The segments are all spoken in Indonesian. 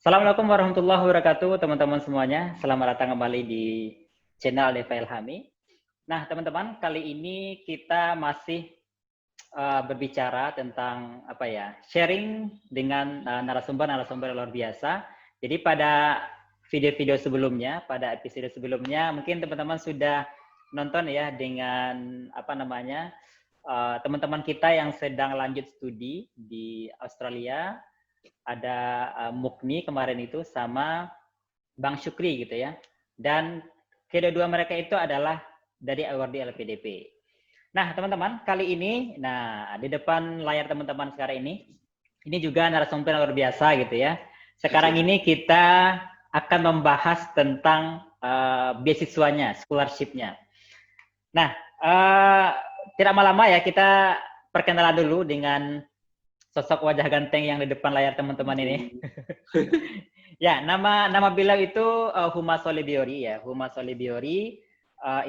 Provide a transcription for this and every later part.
Assalamualaikum warahmatullahi wabarakatuh, teman-teman semuanya. Selamat datang kembali di channel Deva Ilhami. Nah, teman-teman, kali ini kita masih berbicara tentang sharing dengan narasumber-narasumber luar biasa. Jadi pada video-video sebelumnya, pada episode sebelumnya, mungkin teman-teman sudah nonton ya dengan teman-teman kita yang sedang lanjut studi di Australia. Ada Mukni kemarin itu sama Bang Syukri gitu ya. Dan kedua mereka itu adalah dari awardee LPDP. Nah, teman-teman, kali ini, di depan layar teman-teman sekarang ini juga narasumber luar biasa gitu ya. Sekarang ini kita akan membahas tentang beasiswanya, scholarship-nya. Nah, tidak lama-lama ya, kita perkenalan dulu dengan sosok wajah ganteng yang di depan layar teman-teman ini. Ya, nama beliau itu Huma Solibiori ya. Huma Solibiori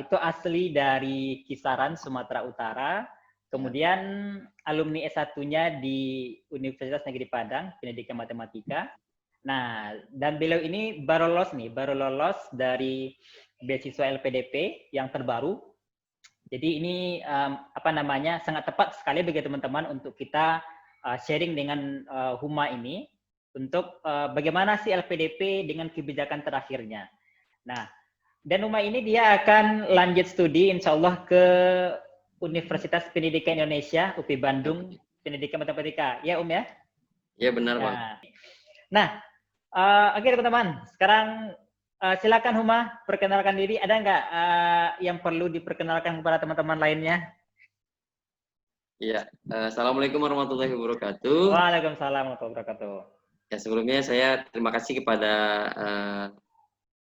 itu asli dari Kisaran, Sumatera Utara. Kemudian alumni S1-nya di Universitas Negeri Padang, Pendidikan Matematika. Nah, dan beliau ini baru lolos dari beasiswa LPDP yang terbaru. Jadi ini sangat tepat sekali bagi teman-teman untuk kita sharing dengan Huma ini untuk bagaimana sih LPDP dengan kebijakan terakhirnya. Nah, dan Huma ini dia akan lanjut studi insya Allah ke Universitas Pendidikan Indonesia, UPI Bandung, Pendidikan Matematika. Ya, ya? Ya, benar, Bang. Nah, oke teman-teman. Sekarang silakan Huma, perkenalkan diri. Ada nggak yang perlu diperkenalkan kepada teman-teman lainnya? Iya, Assalamualaikum warahmatullahi wabarakatuh. Waalaikumsalam warahmatullahi wabarakatuh. Ya, sebelumnya saya terima kasih kepada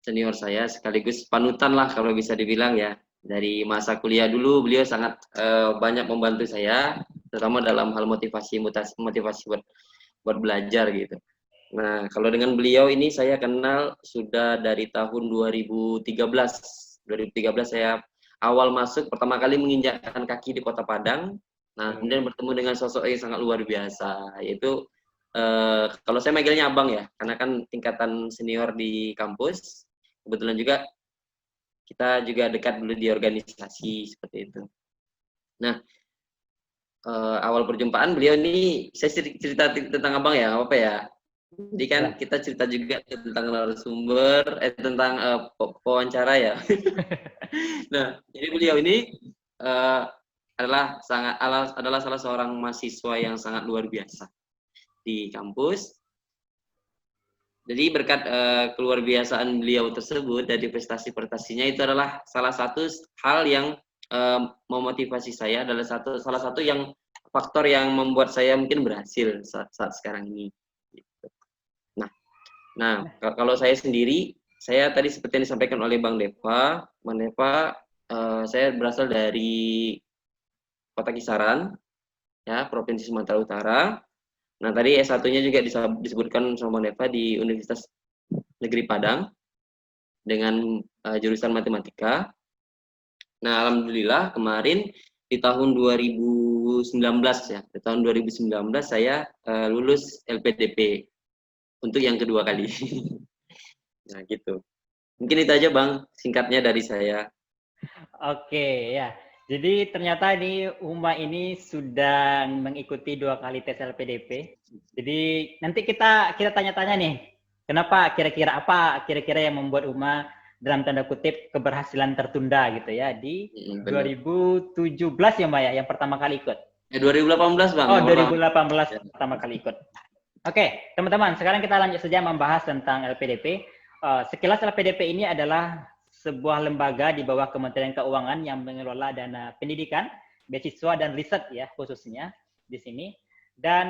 senior saya, sekaligus panutan lah kalau bisa dibilang ya. Dari masa kuliah dulu beliau sangat banyak membantu saya, terutama dalam hal motivasi buat belajar gitu. Nah, kalau dengan beliau ini saya kenal sudah dari tahun 2013. 2013 saya awal masuk, pertama kali menginjakkan kaki di Kota Padang. Nah, kemudian bertemu dengan sosok yang sangat luar biasa, yaitu kalau saya manggilnya abang ya, karena kan tingkatan senior di kampus. Kebetulan juga kita juga dekat dulu di organisasi seperti itu. Nah, awal perjumpaan beliau ini, saya cerita tentang abang ya, apa ya? Jadi kan kita cerita juga tentang narasumber, tentang wawancara ya. Nah, jadi beliau ini adalah salah seorang mahasiswa yang sangat luar biasa di kampus. Jadi berkat keluar biasaan beliau tersebut dari prestasi-prestasinya itu adalah salah satu hal yang memotivasi saya, adalah salah satu yang faktor yang membuat saya mungkin berhasil saat sekarang ini. Nah, kalau saya sendiri, saya tadi seperti yang disampaikan oleh Bang Deva, saya berasal dari Kota Kisaran, ya, Provinsi Sumatera Utara. Nah, tadi S1-nya juga disebutkan sama Bang Deva di Universitas Negeri Padang dengan jurusan matematika. Nah, alhamdulillah kemarin di tahun 2019 ya, di tahun 2019 saya lulus LPDP untuk yang kedua kali. Nah, gitu. Mungkin itu aja, Bang, singkatnya dari saya. Oke, ya. Jadi ternyata ini Uma ini sudah mengikuti 2 kali tes LPDP. Jadi nanti kita tanya-tanya nih, kenapa kira-kira yang membuat Uma dalam tanda kutip keberhasilan tertunda gitu ya di 2017 ya Mbak ya, yang pertama kali ikut. 2018 Bang. Oh, 2018 pertama kali ikut. Oke, teman-teman, sekarang kita lanjut saja membahas tentang LPDP. Sekilas LPDP ini adalah sebuah lembaga di bawah Kementerian Keuangan yang mengelola dana pendidikan, beasiswa dan riset ya khususnya di sini. Dan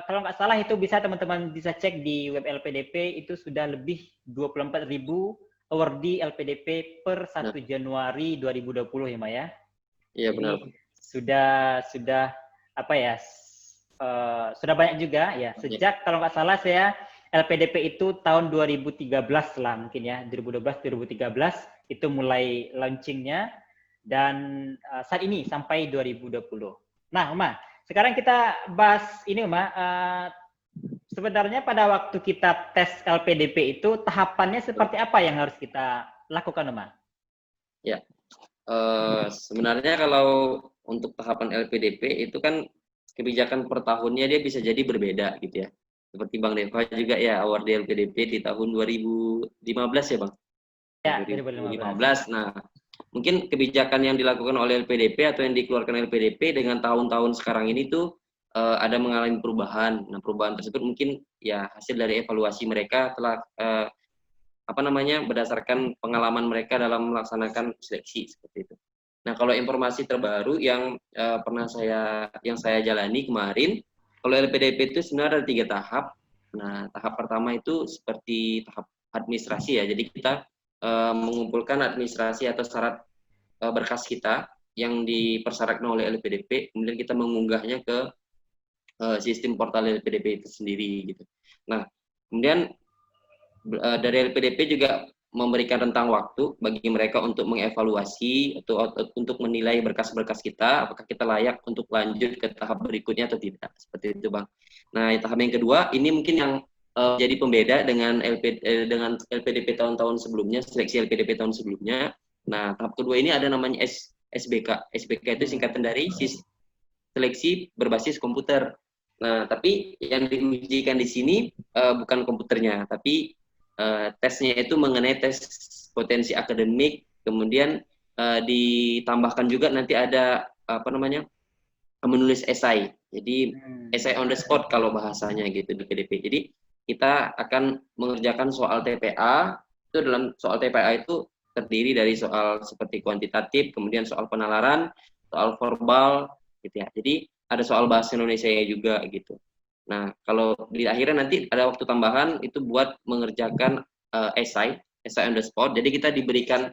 kalau nggak salah itu teman-teman bisa cek di web LPDP, itu sudah lebih 24.000 awardee LPDP per 1 Januari 2020 ya, Maya. Iya, benar. Sudah sudah banyak juga ya. Sejak kalau nggak salah saya LPDP itu tahun 2013 lah mungkin ya, 2012-2013 itu mulai launchingnya, dan saat ini sampai 2020. Nah, Uma, sekarang kita bahas ini, Uma, sebenarnya pada waktu kita tes LPDP itu tahapannya seperti apa yang harus kita lakukan, Oma? Ya, sebenarnya kalau untuk tahapan LPDP itu kan kebijakan per tahunnya dia bisa jadi berbeda gitu ya. Seperti Bang Deva juga ya award di LPDP di tahun 2015 ya Bang? Ya, 2015. 2015. Nah, mungkin kebijakan yang dilakukan oleh LPDP atau yang dikeluarkan LPDP dengan tahun-tahun sekarang ini tuh ada mengalami perubahan. Nah, perubahan tersebut mungkin ya hasil dari evaluasi mereka telah berdasarkan pengalaman mereka dalam melaksanakan seleksi seperti itu. Nah, kalau informasi terbaru yang yang saya jalani kemarin, kalau LPDP itu sebenarnya ada 3 tahap. Nah, tahap pertama itu seperti tahap administrasi ya. Jadi kita mengumpulkan administrasi atau syarat berkas kita yang dipersyaratkan oleh LPDP, kemudian kita mengunggahnya ke sistem portal LPDP itu sendiri gitu. Nah, kemudian dari LPDP juga memberikan rentang waktu bagi mereka untuk mengevaluasi atau untuk menilai berkas-berkas kita, apakah kita layak untuk lanjut ke tahap berikutnya atau tidak, seperti itu Bang. Nah, tahap yang kedua ini mungkin yang jadi pembeda dengan dengan LPDP tahun-tahun sebelumnya, seleksi LPDP tahun sebelumnya. Nah, tahap kedua ini ada namanya SBK. SBK itu singkatan dari seleksi berbasis komputer. Nah, tapi yang diujikan di sini bukan komputernya, tapi tesnya itu mengenai tes potensi akademik, kemudian ditambahkan juga nanti ada menulis esai. Jadi esai on the spot kalau bahasanya gitu di PDP. Jadi kita akan mengerjakan soal TPA. Itu dalam soal TPA itu terdiri dari soal seperti kuantitatif, kemudian soal penalaran, soal verbal gitu ya. Jadi ada soal bahasa Indonesia juga gitu. Nah, kalau di akhirnya nanti ada waktu tambahan itu buat mengerjakan esai on the spot. Jadi kita diberikan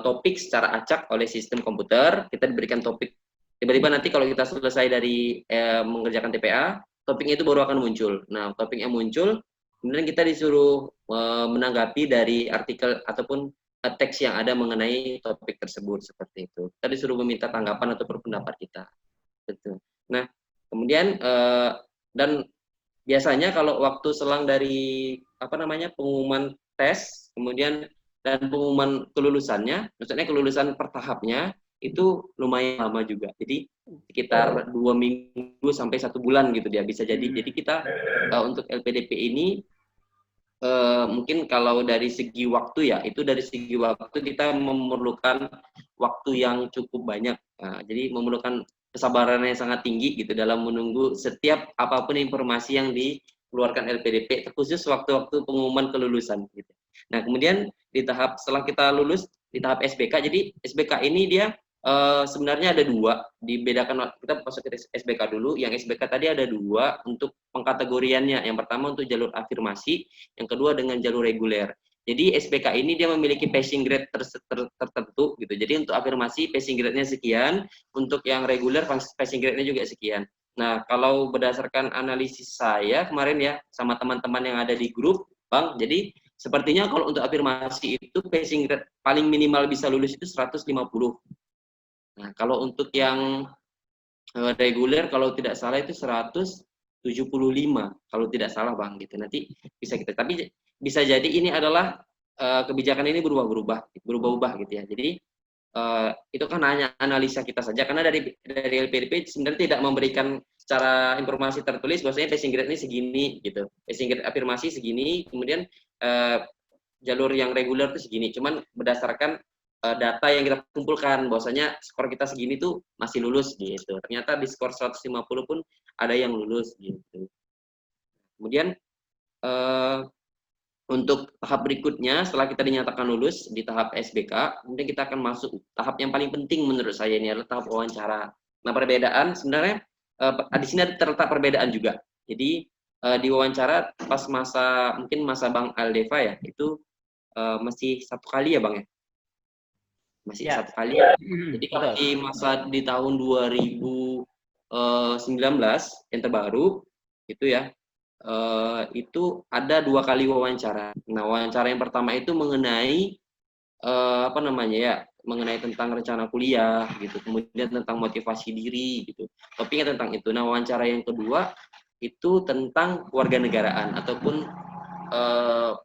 topik secara acak oleh sistem komputer. Kita diberikan topik. Tiba-tiba nanti kalau kita selesai dari mengerjakan TPA, topiknya itu baru akan muncul. Nah, topiknya muncul, kemudian kita disuruh menanggapi dari artikel ataupun teks yang ada mengenai topik tersebut seperti itu. Kita disuruh meminta tanggapan atau berpendapat kita. Betul. Nah, kemudian dan biasanya kalau waktu selang dari pengumuman tes, kemudian dan pengumuman kelulusannya, maksudnya kelulusan per tahapnya itu lumayan lama juga. Jadi sekitar 2 minggu sampai 1 bulan gitu dia bisa jadi. Jadi kita untuk LPDP ini mungkin kalau dari segi waktu ya, itu dari segi waktu kita memerlukan waktu yang cukup banyak. Nah, jadi memerlukan kesabaran yang sangat tinggi gitu dalam menunggu setiap apapun informasi yang dikeluarkan LPDP, khusus waktu-waktu pengumuman kelulusan gitu. Nah, kemudian di tahap setelah kita lulus di tahap SBK, jadi SBK ini dia sebenarnya ada 2, dibedakan. Kita masuk ke SBK dulu. Yang SBK tadi ada 2 untuk pengkategoriannya. Yang pertama untuk jalur afirmasi, yang kedua dengan jalur reguler. Jadi SBK ini dia memiliki passing grade tertentu gitu. Jadi untuk afirmasi passing grade-nya sekian, untuk yang reguler passing grade-nya juga sekian. Nah, kalau berdasarkan analisis saya kemarin ya sama teman-teman yang ada di grup, Bang, jadi sepertinya kalau untuk afirmasi itu passing grade paling minimal bisa lulus itu 150. Nah, kalau untuk yang reguler kalau tidak salah itu 175 kalau tidak salah Bang gitu. Nanti bisa kita, tapi bisa jadi ini adalah kebijakan ini berubah-ubah gitu ya. Jadi itu kan hanya analisa kita saja karena dari LPDP sebenarnya tidak memberikan secara informasi tertulis bahwasanya passing grade ini segini gitu. Passing grade afirmasi segini, kemudian jalur yang reguler itu segini. Cuman berdasarkan data yang kita kumpulkan bahwasanya skor kita segini tuh masih lulus gitu. Ternyata di skor 150 pun ada yang lulus gitu. Kemudian untuk tahap berikutnya setelah kita dinyatakan lulus di tahap SBK, kemudian kita akan masuk tahap yang paling penting menurut saya ini adalah tahap wawancara. Nah, perbedaan sebenarnya di sini terletak perbedaan juga. Jadi di wawancara pas mungkin masa Bang Aldeva ya, itu masih 1 kali ya Bang ya? Masih Ya. 1 kali. Jadi kalau di masa di tahun 2019 yang terbaru itu ya, itu ada 2 kali wawancara. Nah, wawancara yang pertama itu mengenai mengenai tentang rencana kuliah gitu, kemudian tentang motivasi diri gitu. Topiknya tentang itu. Nah, wawancara yang kedua itu tentang kewarganegaraan ataupun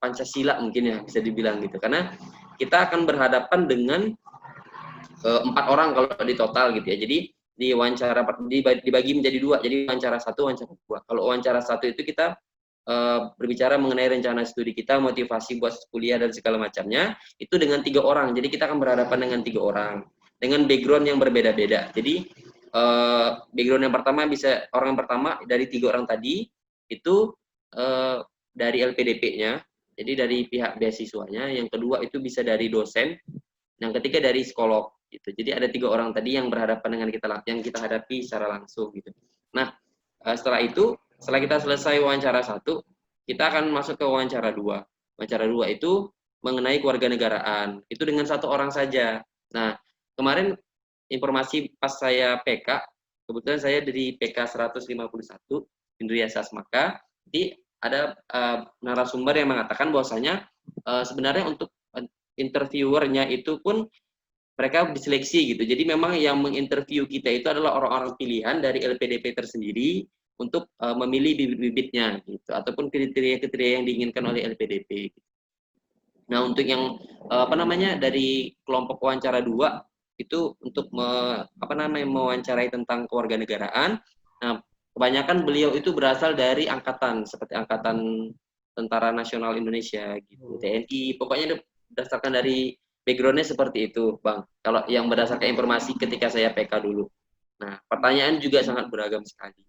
Pancasila mungkin ya bisa dibilang gitu. Karena kita akan berhadapan dengan 4 orang kalau di total gitu ya. Jadi di wawancara dibagi menjadi 2. Jadi wawancara 1, wawancara 2. Kalau wawancara 1 itu kita berbicara mengenai rencana studi kita, motivasi buat kuliah dan segala macamnya, itu dengan 3 orang. Jadi kita akan berhadapan dengan 3 orang dengan background yang berbeda-beda. Jadi background yang pertama bisa orang yang pertama dari 3 orang tadi itu dari LPDP-nya, jadi dari pihak beasiswanya. Yang kedua itu bisa dari dosen, yang ketiga dari psikolog gitu. Jadi ada 3 orang tadi yang berhadapan dengan yang kita hadapi secara langsung gitu. Nah, setelah itu, setelah kita selesai wawancara 1, kita akan masuk ke wawancara 2. Wawancara 2 itu mengenai kewarganegaraan. Itu dengan 1 orang saja. Nah, kemarin informasi pas saya PK, kebetulan saya dari PK 151 Indriya Sasmaka, jadi ada narasumber yang mengatakan bahwasanya sebenarnya untuk interviewernya itu pun mereka diseleksi gitu. Jadi memang yang menginterview kita itu adalah orang-orang pilihan dari LPDP tersendiri untuk memilih bibit-bibitnya gitu, ataupun kriteria-kriteria yang diinginkan oleh LPDP. Nah, untuk yang dari kelompok wawancara 2 itu untuk mewawancarai tentang kewarganegaraan. Nah, kebanyakan beliau itu berasal dari angkatan seperti Angkatan Tentara Nasional Indonesia gitu, TNI, pokoknya berdasarkan dari background-nya seperti itu, Bang. Kalau yang berdasarkan informasi ketika saya PK dulu. Nah, pertanyaan juga sangat beragam sekali.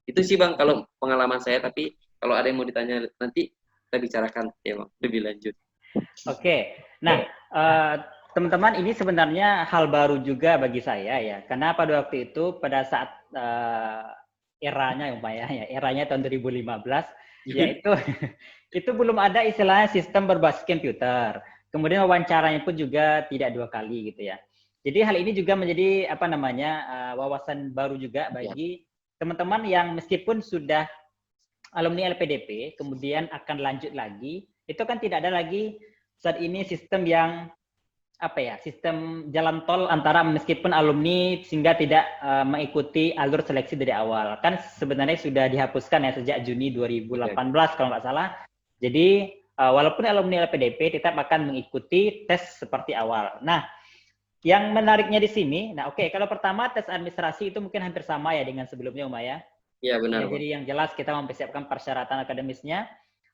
Itu sih, Bang, kalau pengalaman saya, tapi kalau ada yang mau ditanya nanti kita bicarakan ya, Bang, lebih lanjut. Oke. Nah, teman-teman, ini sebenarnya hal baru juga bagi saya ya. Karena pada waktu itu pada saat eranya eranya tahun 2015 yaitu itu belum ada istilahnya sistem berbasis komputer. Kemudian wawancaranya pun juga tidak 2 kali gitu ya. Jadi hal ini juga menjadi wawasan baru juga bagi teman-teman yang meskipun sudah alumni LPDP kemudian akan lanjut lagi, itu kan tidak ada lagi saat ini sistem yang sistem jalan tol antara meskipun alumni sehingga tidak mengikuti alur seleksi dari awal. Kan sebenarnya sudah dihapuskan ya sejak Juni 2018 kalau nggak salah. Jadi walaupun alumni LPDP tetap akan mengikuti tes seperti awal. Nah, yang menariknya di sini, kalau pertama tes administrasi itu mungkin hampir sama ya dengan sebelumnya, Umaya. Iya, benar. Jadi yang jelas kita mempersiapkan persyaratan akademisnya.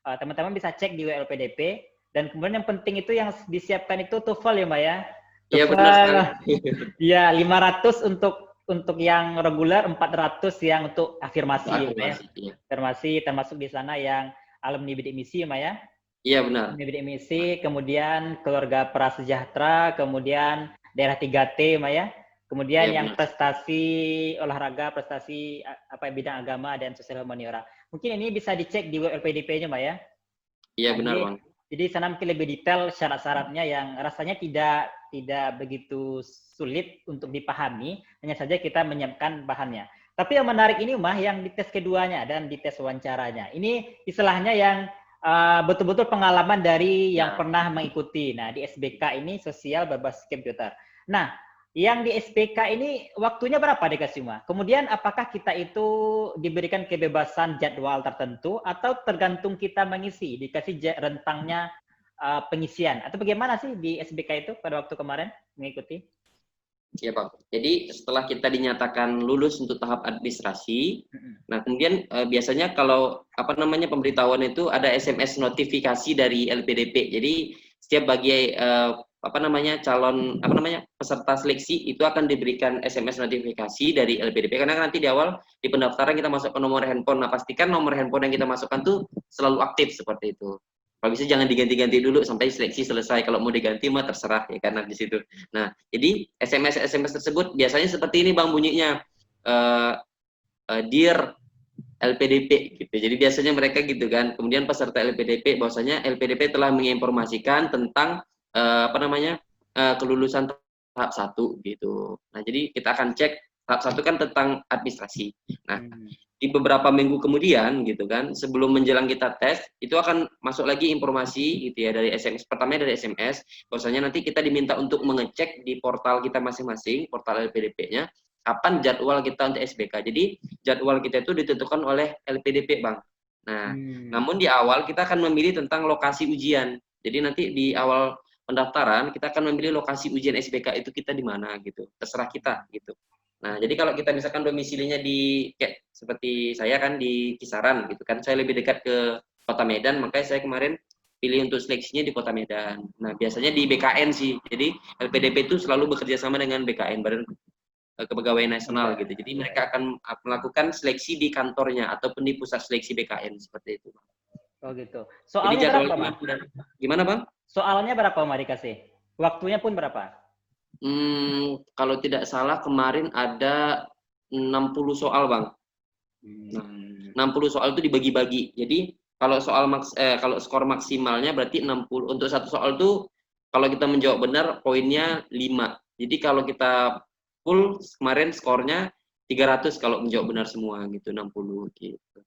Teman-teman bisa cek di LPDP. Dan kemudian yang penting itu yang disiapkan itu TOEFL ya, Mbak ya. Iya, benar sekali. Iya, 500 untuk yang reguler, 400 yang untuk afirmasi, ya. Afirmasi termasuk di sana yang alumni bidik misi, Mbak ya. Iya, benar. Alumni bidik misi, kemudian keluarga prasejahtera, kemudian daerah 3T, Mbak ya. Kemudian yang prestasi olahraga, prestasi bidang agama dan sosial humaniora. Mungkin ini bisa dicek di web LPDP-nya, Mbak ya. Iya, benar, Bang. Jadi sana mungkin lebih detail syarat-syaratnya yang rasanya tidak begitu sulit untuk dipahami, hanya saja kita menyiapkan bahannya. Tapi yang menarik ini yang di tes keduanya dan di tes wawancaranya. Ini istilahnya yang betul-betul pengalaman dari yang pernah mengikuti. Nah, di SBK ini sosial berbasis komputer. Nah, yang di SPK ini waktunya berapa dikasih, Kemudian apakah kita itu diberikan kebebasan jadwal tertentu atau tergantung kita mengisi, dikasih rentangnya pengisian atau bagaimana sih di SBK itu pada waktu kemarin mengikuti? Iya, Pak. Jadi setelah kita dinyatakan lulus untuk tahap administrasi, nah kemudian biasanya kalau pemberitahuan itu ada SMS notifikasi dari LPDP. Jadi setiap bagi calon peserta seleksi itu akan diberikan SMS notifikasi dari LPDP, karena nanti di awal di pendaftaran kita masukkan nomor handphone. Nah, pastikan nomor handphone yang kita masukkan tuh selalu aktif seperti itu. Kalau bisa jangan diganti-ganti dulu sampai seleksi selesai. Kalau mau diganti mah terserah ya, karena di situ. Nah, jadi SMS tersebut biasanya seperti ini, Bang, bunyinya. Dear LPDP gitu. Jadi biasanya mereka gitu kan. Kemudian peserta LPDP bahwasanya LPDP telah menginformasikan tentang kelulusan tahap 1 gitu. Nah, jadi kita akan cek tahap 1 kan tentang administrasi. Nah, di beberapa minggu kemudian gitu kan, sebelum menjelang kita tes, itu akan masuk lagi informasi gitu ya dari SMS. Pertamanya dari SMS, bahwasanya nanti kita diminta untuk mengecek di portal kita masing-masing, portal LPDP-nya, kapan jadwal kita untuk SBK. Jadi jadwal kita itu ditentukan oleh LPDP, Bang. Nah, namun di awal kita akan memilih tentang lokasi ujian. Jadi nanti di awal pendaftaran kita akan memilih lokasi ujian SBK itu kita di mana gitu. Terserah kita gitu. Nah, jadi kalau kita misalkan domisilinya di kayak seperti saya kan di Kisaran gitu kan. Saya lebih dekat ke Kota Medan, makanya saya kemarin pilih untuk seleksinya di Kota Medan. Nah, biasanya di BKN sih. Jadi LPDP itu selalu bekerja sama dengan BKN, Badan Kepegawaian Nasional gitu. Jadi mereka akan melakukan seleksi di kantornya ataupun di pusat seleksi BKN seperti itu. Oh gitu. Jadi Soalnya berapa, Mas? Gimana, Bang? Soalnya berapa, Mas, dikasih? Waktunya pun berapa? Kalau tidak salah kemarin ada 60 soal, Bang. Nah, 60 soal itu dibagi-bagi. Jadi kalau kalau skor maksimalnya berarti 60. Untuk satu soal itu kalau kita menjawab benar poinnya 5. Jadi kalau kita full kemarin skornya 300 kalau menjawab benar semua gitu, 60 gitu.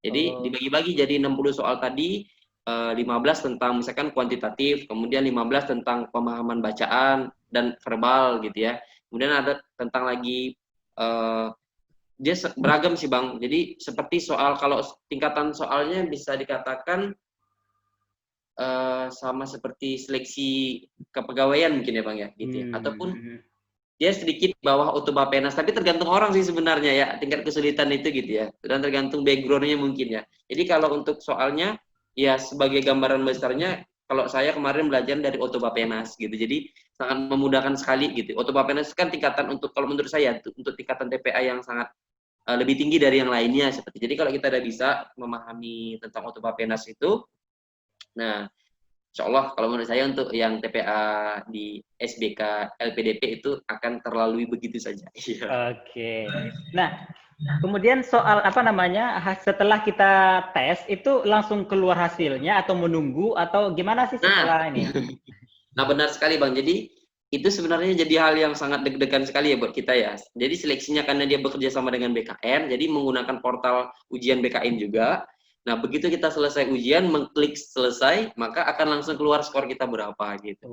Jadi dibagi-bagi jadi 60 soal tadi, 15 tentang misalkan kuantitatif, kemudian 15 tentang pemahaman bacaan dan verbal gitu ya. Kemudian ada tentang lagi dia beragam sih, Bang. Jadi seperti soal, kalau tingkatan soalnya bisa dikatakan sama seperti seleksi kepegawaian mungkin ya, Bang ya, gitu ya. Ataupun dia sedikit bawah Otobapenas, tapi tergantung orang sih sebenarnya ya, tingkat kesulitan itu gitu ya. Dan tergantung background-nya mungkin ya. Jadi kalau untuk soalnya ya sebagai gambaran besarnya, kalau saya kemarin belajar dari Otobapenas gitu. Jadi sangat memudahkan sekali gitu. Otobapenas kan tingkatan untuk, kalau menurut saya untuk tingkatan TPA yang sangat lebih tinggi dari yang lainnya seperti. Jadi kalau kita udah bisa memahami tentang Otobapenas itu, nah insya Allah kalau menurut saya untuk yang TPA di SBK LPDP itu akan terlalui begitu saja. Oke. Nah, kemudian soal apa namanya, setelah kita tes itu langsung keluar hasilnya atau menunggu atau gimana sih setelah ini? Nah, benar sekali, Bang. Jadi itu sebenarnya jadi hal yang sangat deg-degan sekali ya buat kita ya. Jadi seleksinya karena dia bekerja sama dengan BKN, jadi menggunakan portal ujian BKN juga. Nah, begitu kita selesai ujian, mengklik selesai, maka akan langsung keluar skor kita berapa gitu.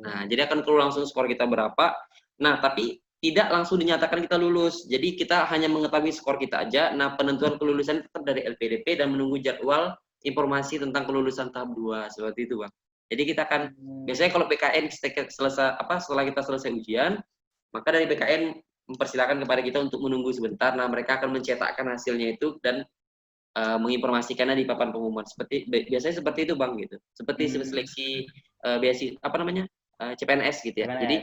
Nah, jadi akan keluar langsung skor kita berapa. Nah, tapi tidak langsung dinyatakan kita lulus. Jadi kita hanya mengetahui skor kita aja. Nah, penentuan kelulusan tetap dari LPDP dan menunggu jadwal informasi tentang kelulusan tahap 2 seperti itu, Bang. Jadi kita akan biasanya kalau BKN setelah kita selesai ujian, maka dari BKN mempersilahkan kepada kita untuk menunggu sebentar. Nah, mereka akan mencetakkan hasilnya itu dan menginformasikannya di papan pengumuman. Biasanya seperti itu, Bang, gitu. Seperti seleksi CPNS gitu ya. CPNS. Jadi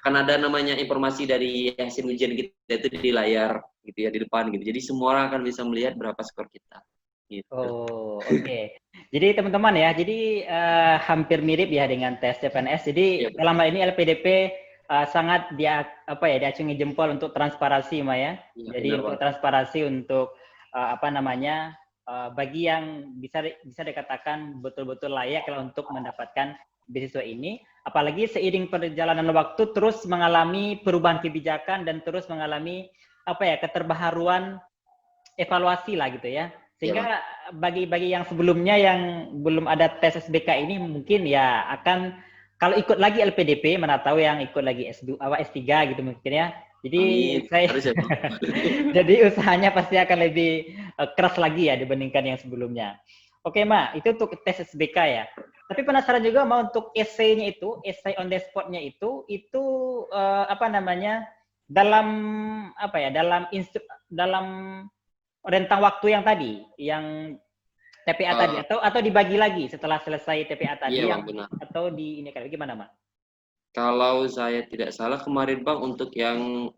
akan ada namanya informasi dari hasil ujian kita itu di layar gitu ya, di depan gitu. Jadi semua orang akan bisa melihat berapa skor kita. Gitu. Oke. Jadi teman-teman ya, jadi hampir mirip ya dengan tes CPNS. Jadi dalam hal ini LPDP sangat diacungi jempol untuk transparansi, Ma ya. Jadi untuk transparansi untuk bagi yang bisa dikatakan betul-betul layak kalau untuk mendapatkan beasiswa ini, apalagi seiring perjalanan waktu terus mengalami perubahan kebijakan dan terus mengalami keterbaharuan evaluasi lah gitu ya. Sehingga bagi yang sebelumnya yang belum ada tes SBK ini mungkin ya akan kalau ikut lagi LPDP, mana tahu yang ikut lagi S3 gitu mungkin ya. Jadi jadi usahanya pasti akan lebih keras lagi ya dibandingkan yang sebelumnya. Oke, Ma, itu untuk tes SBK ya. Tapi penasaran juga, Ma, untuk essay-nya itu, essay on the spot-nya itu dalam rentang waktu yang tadi, yang TPA tadi atau dibagi lagi setelah selesai TPA tadi atau di ini gimana, Ma? Kalau saya tidak salah kemarin, Bang, untuk yang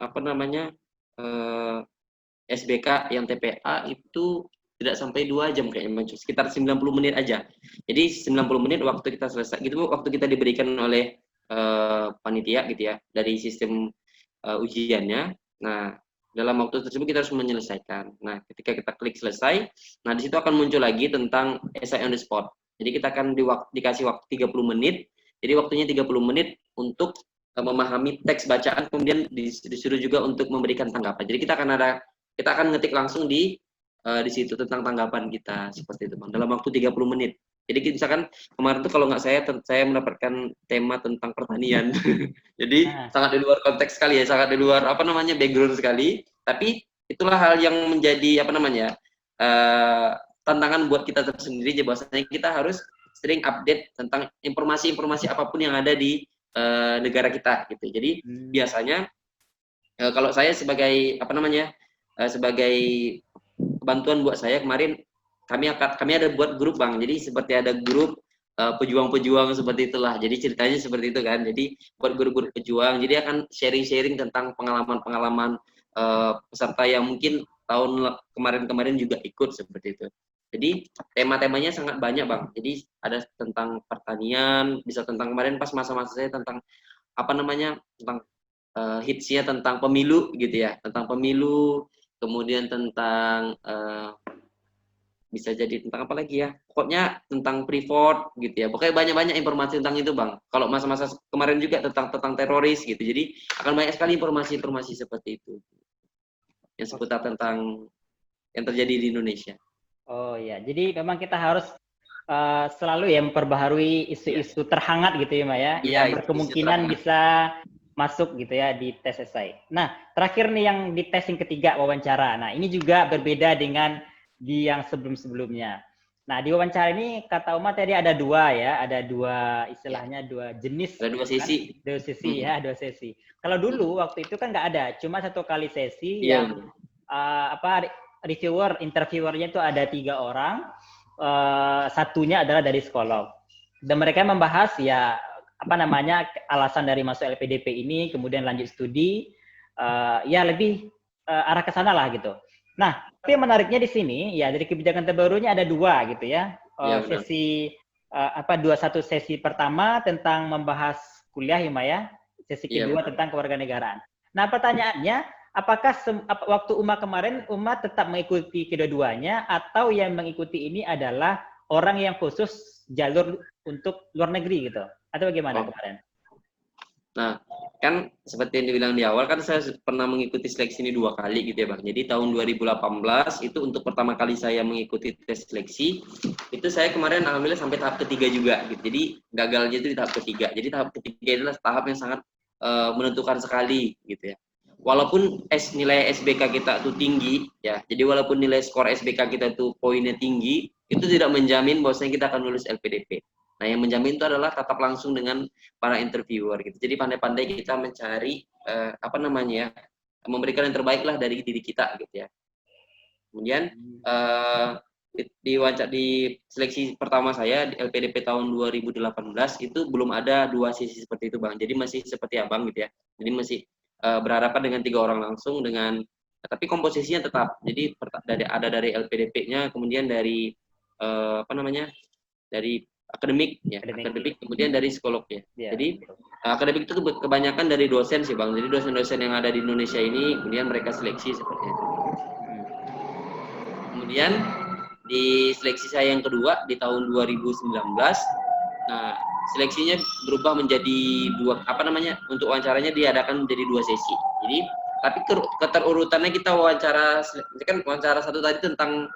SBK yang TPA itu tidak sampai 2 jam kayaknya, sekitar 90 menit aja. Jadi 90 menit waktu kita selesai. Gitu waktu kita diberikan oleh panitia gitu ya dari sistem ujiannya. Nah, dalam waktu tersebut kita harus menyelesaikan. Nah, ketika kita klik selesai, nah di situ akan muncul lagi tentang essay on the spot. Jadi kita akan dikasih waktu 30 menit. Jadi waktunya 30 menit untuk memahami teks bacaan, kemudian disuruh juga untuk memberikan tanggapan. Jadi kita akan ngetik langsung di situ tentang tanggapan kita seperti itu, Bang. Dalam waktu 30 menit. Jadi misalkan kemarin tuh kalau nggak saya mendapatkan tema tentang pertanian. Jadi Nah, sangat di luar konteks sekali ya, sangat di luar apa namanya background sekali. Tapi itulah hal yang menjadi apa namanya tantangan buat kita tersendiri. Jadi bahwasanya kita harus sering update tentang informasi-informasi apapun yang ada di negara kita gitu. Jadi biasanya kalau saya sebagai apa namanya sebagai bantuan buat saya kemarin kami ada buat grup Bang. Jadi seperti ada grup pejuang-pejuang seperti itulah. Jadi ceritanya seperti itu kan. Jadi buat grup-grup pejuang. Jadi akan sharing-sharing tentang pengalaman-pengalaman peserta yang mungkin tahun kemarin-kemarin juga ikut seperti itu. Jadi tema-temanya sangat banyak Bang. Jadi ada tentang pertanian, bisa tentang kemarin pas masa-masa saya tentang apa namanya tentang hitsnya tentang pemilu gitu ya, tentang pemilu, kemudian tentang bisa jadi tentang apa lagi ya, pokoknya tentang Freeport gitu ya, pokoknya banyak-banyak informasi tentang itu Bang. Kalau masa-masa kemarin juga tentang teroris gitu, jadi akan banyak sekali informasi-informasi seperti itu yang seputar tentang yang terjadi di Indonesia. oh ya, jadi memang kita harus selalu ya memperbaharui isu-isu terhangat gitu ya, Mbak ya, Iya, yang isu berkemungkinan terhangat. bisa masuk gitu ya di tes esai. Nah, terakhir nih yang di tes yang ketiga wawancara. Nah, ini juga berbeda dengan di yang sebelum-sebelumnya. Nah, di wawancara ini kata Uma tadi ada dua ya, ada dua Ya, istilahnya dua jenis ada dua gitu kan, sisi. dua sesi ya, dua sesi. Kalau dulu waktu itu kan nggak ada, cuma satu kali sesi Iya, yang reviewer, interviewernya itu ada 3 orang, satunya adalah dari psikolog. Dan mereka membahas ya apa namanya alasan dari masuk LPDP ini, kemudian lanjut studi, ya lebih arah ke sana lah gitu. Nah, tapi yang menariknya di sini ya dari kebijakan terbarunya ada dua gitu ya, iya benar. sesi satu sesi pertama tentang membahas kuliah ya, sesi Iya kedua benar. tentang kewarganegaraan. Nah, pertanyaannya, apakah waktu Uma kemarin Uma tetap mengikuti kedua-duanya atau yang mengikuti ini adalah orang yang khusus jalur untuk luar negeri gitu? Atau bagaimana Oh. kemarin? Nah, kan seperti yang dibilang di awal, kan saya pernah mengikuti seleksi ini 2 kali gitu ya Bang. Jadi tahun 2018 itu untuk pertama kali saya mengikuti tes seleksi, itu saya kemarin alhamdulillah sampai tahap ketiga juga gitu. Jadi gagalnya itu di tahap ketiga. Jadi tahap ketiga adalah tahap yang sangat menentukan sekali gitu ya. Walaupun nilai SBK kita itu tinggi ya, jadi walaupun nilai skor SBK kita itu poinnya tinggi, itu tidak menjamin bahwasanya kita akan lulus LPDP. Nah, yang menjamin itu adalah tatap langsung dengan para interviewer gitu. Jadi pandai-pandai kita mencari apa namanya memberikan yang terbaik lah dari diri kita gitu ya. Kemudian di seleksi pertama saya di LPDP tahun 2018 itu belum ada 2 sesi seperti itu Bang. Jadi masih seperti Abang gitu ya. Jadi masih berhadapan dengan 3 orang langsung dengan tapi komposisinya tetap. Jadi ada dari LPDP-nya, kemudian dari apa namanya? Dari akademik ya, akademik kemudian dari psikolog ya. Ya, Jadi akademik itu kebanyakan dari dosen sih Bang. Jadi dosen-dosen yang ada di Indonesia ini kemudian mereka seleksi seperti itu. Kemudian di seleksi saya yang kedua di tahun 2019, nah seleksinya berubah menjadi apa namanya untuk wawancaranya diadakan menjadi 2 sesi. Jadi tapi keterurutannya kita wawancara kan wawancara satu tadi tentang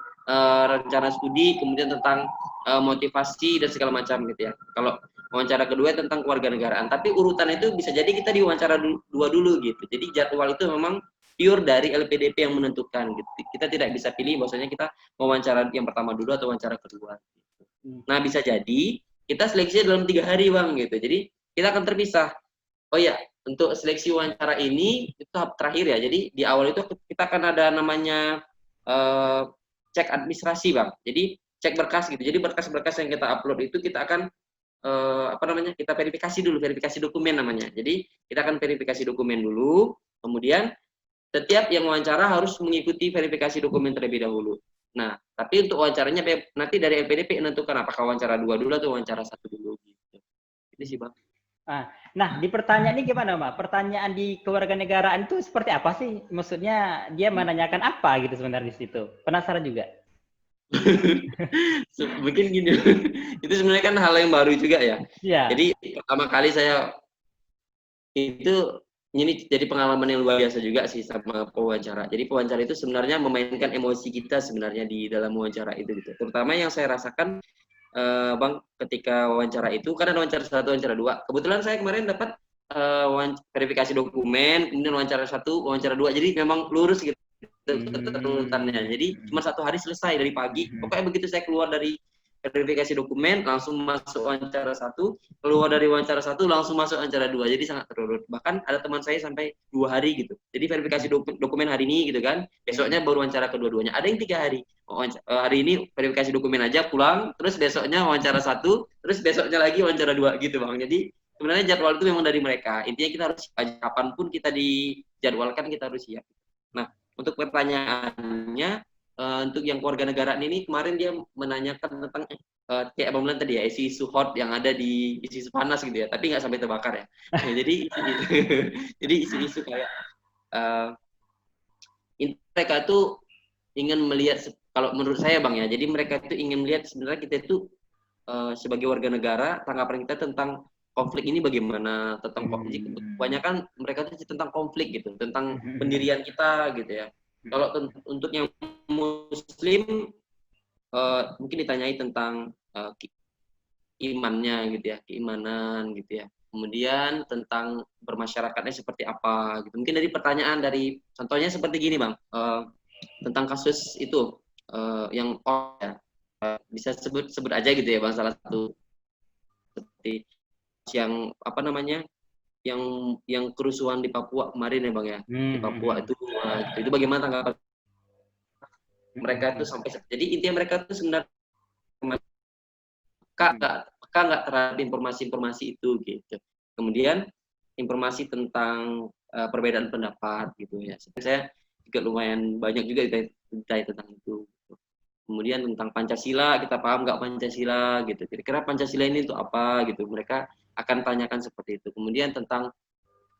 rencana studi, kemudian tentang motivasi dan segala macam gitu ya. Kalau wawancara kedua tentang kewarganegaraan, tapi urutan itu bisa jadi kita diwawancara dua dulu gitu. Jadi jadwal itu memang pure dari LPDP yang menentukan gitu. Kita tidak bisa pilih bahwasanya kita wawancara yang pertama dulu atau wawancara kedua. Nah, bisa jadi kita seleksi dalam 3 hari Bang gitu. Jadi kita akan terpisah. Oh ya, untuk seleksi wawancara ini itu tahap terakhir ya. Jadi di awal itu kita akan ada namanya cek administrasi Bang. Jadi cek berkas gitu. Jadi berkas-berkas yang kita upload itu kita akan apa namanya? Kita verifikasi dulu, verifikasi dokumen namanya. Jadi kita akan verifikasi dokumen dulu, kemudian setiap yang wawancara harus mengikuti verifikasi dokumen terlebih dahulu. Nah, tapi untuk wawancaranya nanti dari LPDP menentukan apakah wawancara 2 dulu atau wawancara 1 dulu gitu. Itu sih Bang. Nah, di pertanyaan ini gimana, Mbak? Pertanyaan di kewarganegaraan itu seperti apa sih? Maksudnya dia menanyakan apa gitu sebenarnya di situ? Penasaran juga. Mungkin gini, itu sebenarnya kan hal yang baru juga ya. Iya. Jadi pertama kali saya itu ini jadi pengalaman yang luar biasa juga sih sama pewawancara. Jadi pewawancara itu sebenarnya memainkan emosi kita sebenarnya di dalam wawancara itu gitu. Terutama yang saya rasakan Bang, ketika wawancara itu kan ada wawancara 1, wawancara 2. Kebetulan saya kemarin dapat verifikasi dokumen, kemudian wawancara 1, wawancara 2. Jadi memang lurus gitu urutannya. Jadi cuma 1 hari selesai dari pagi. Pokoknya begitu saya keluar dari verifikasi dokumen, langsung masuk wawancara 1, keluar dari wawancara 1, langsung masuk wawancara 2. Jadi sangat terurut. Bahkan ada teman saya sampai 2 hari gitu. Jadi verifikasi dokumen hari ini gitu kan, besoknya baru wawancara kedua-duanya. Ada yang 3 hari. Hari ini verifikasi dokumen aja pulang, terus besoknya wawancara 1, terus besoknya lagi wawancara 2 gitu Bang. Jadi sebenarnya jadwal itu memang dari mereka. Intinya kita harus kapanpun kita dijadwalkan kita harus siap. Nah, untuk pertanyaannya, untuk yang keluarga negaraan ini kemarin dia menanyakan tentang kayak Abang bilang tadi ya, isu-isu hot yang ada di isu-isu panas gitu ya, tapi nggak sampai terbakar ya. Jadi jadi isu-isu kayak mereka tuh ingin melihat, kalau menurut saya Bang ya, jadi mereka itu ingin melihat sebenarnya kita itu sebagai warga negara, tanggapan kita tentang konflik ini bagaimana, tentang kebanyakan mereka itu tentang konflik gitu, tentang pendirian kita gitu ya. Kalau untuk yang Muslim mungkin ditanyai tentang imannya gitu ya, keimanan gitu ya. Kemudian tentang bermasyarakatnya seperti apa gitu. Mungkin dari pertanyaan dari contohnya seperti gini Bang, tentang kasus itu yang ya, bisa sebut aja gitu ya Bang, salah satu seperti yang apa namanya, yang kerusuhan di Papua kemarin ya Bang ya, di Papua itu bagaimana tanggapan mereka itu sampai, jadi intinya mereka itu sebenarnya peka nggak terhadap informasi-informasi itu gitu. Kemudian informasi tentang perbedaan pendapat gitu ya. Saya juga lumayan banyak juga ditanya tentang itu. Kemudian tentang Pancasila, kita paham nggak Pancasila gitu. Kira-kira Pancasila ini itu apa gitu. Mereka akan tanyakan seperti itu. Kemudian tentang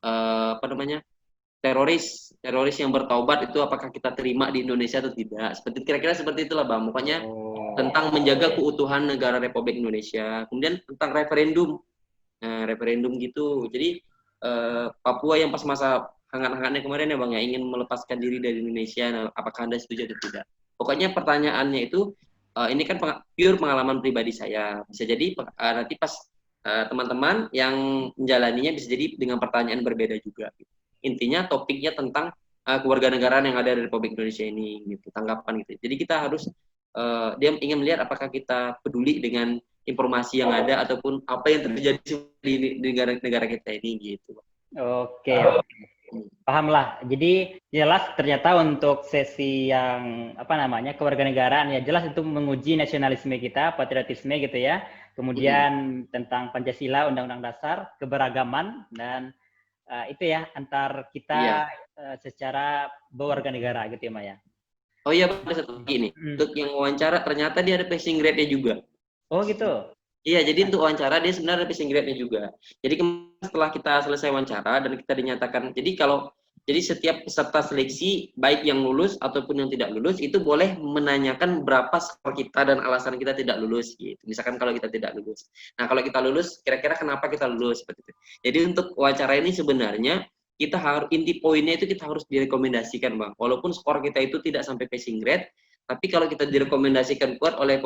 apa namanya, teroris yang bertaubat itu apakah kita terima di Indonesia atau tidak. Seperti kira-kira seperti itulah Bang. Pokoknya tentang menjaga keutuhan negara Republik Indonesia. Kemudian tentang referendum. Nah, referendum gitu. Jadi Papua yang pas masa hangat-hangatnya kemarin ya Bang ya, ingin melepaskan diri dari Indonesia. Nah, apakah Anda setuju atau tidak? Pokoknya pertanyaannya itu ini kan pure pengalaman pribadi saya. Bisa jadi nanti pas teman-teman yang menjalaninya bisa jadi dengan pertanyaan berbeda juga. Intinya topiknya tentang kewarganegaraan yang ada di Republik Indonesia ini, gitu, tanggapan gitu. Jadi kita harus dia ingin melihat apakah kita peduli dengan informasi yang ada ataupun apa yang terjadi di negara kita ini, gitu. Oke. Paham lah. Jadi jelas ternyata untuk sesi yang apa namanya kewarganegaraan ya jelas itu menguji nasionalisme kita, patriotisme gitu ya. Kemudian tentang Pancasila, Undang-Undang Dasar, keberagaman dan itu ya antar kita secara berwarga negara gitu ya Maya. Oh iya, ada satu lagi nih. Untuk yang wawancara ternyata dia ada passing grade-nya juga. Oh gitu. Iya, jadi untuk wawancara dia sebenarnya ada passing grade-nya juga. Jadi setelah kita selesai wawancara dan kita dinyatakan, jadi setiap peserta seleksi baik yang lulus ataupun yang tidak lulus itu boleh menanyakan berapa skor kita dan alasan kita tidak lulus gitu. Misalkan kalau kita tidak lulus. Nah, kalau kita lulus, kira-kira kenapa kita lulus seperti itu. Jadi untuk wawancara ini sebenarnya kita harus, inti poinnya itu kita harus direkomendasikan Bang. Walaupun skor kita itu tidak sampai passing grade, tapi kalau kita direkomendasikan kuat oleh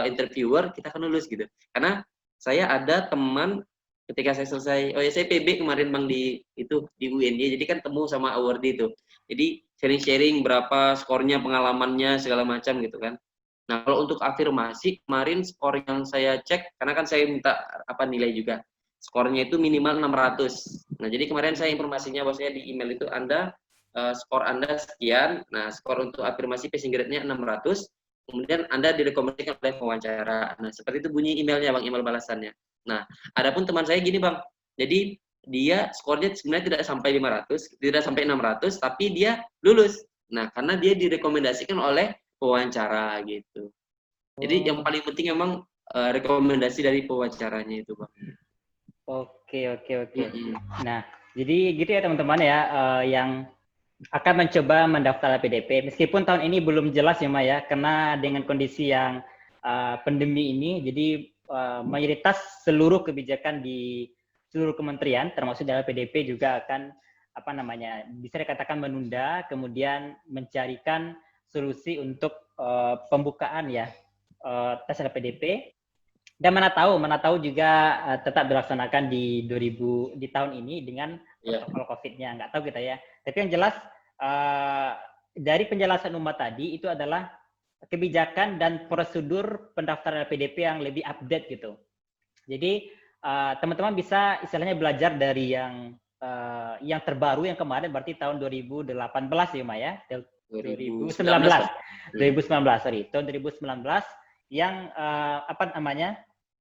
interviewer, kita akan lulus gitu. Karena saya ada teman ketika saya selesai, saya PB kemarin Bang di UNY, jadi kan temu sama awardee itu. Jadi sharing-sharing berapa skornya, pengalamannya segala macam gitu kan. Nah, kalau untuk afirmasi kemarin skor yang saya cek, karena kan saya minta nilai juga. Skornya itu minimal 600. Nah, jadi kemarin saya informasinya bahwasanya di email itu Anda skor Anda sekian. Nah, skor untuk afirmasi passing grade-nya 600. Kemudian Anda direkomendasikan oleh pewawancara. Nah, seperti itu bunyi emailnya Bang, email balasannya. Nah, adapun teman saya gini Bang. Jadi dia skornya sebenarnya tidak sampai 500, tidak sampai 600, tapi dia lulus. Nah, karena dia direkomendasikan oleh pewawancara gitu. Jadi yang paling penting memang rekomendasi dari pewawancaranya itu Bang. Oke. Nah, jadi gitu ya teman-teman ya, yang akan mencoba mendaftar PDP. Meskipun tahun ini belum jelas ya Maya, karena dengan kondisi yang pandemi ini, jadi mayoritas seluruh kebijakan di seluruh kementerian, termasuk dalam PDP juga akan bisa dikatakan menunda, kemudian mencarikan solusi untuk pembukaan ya tes LPDP Dan mana tahu juga tetap dilaksanakan di 2000 di tahun ini dengan protokol COVID-nya, nggak tahu kita ya. Tapi yang jelas dari penjelasan Umat tadi itu adalah kebijakan dan prosedur pendaftaran LPDP yang lebih update gitu. Jadi teman-teman bisa istilahnya belajar dari yang terbaru yang kemarin berarti tahun 2018 ya, Ma ya. 2019. 2019, sorry. Tahun 2019 yang apa namanya?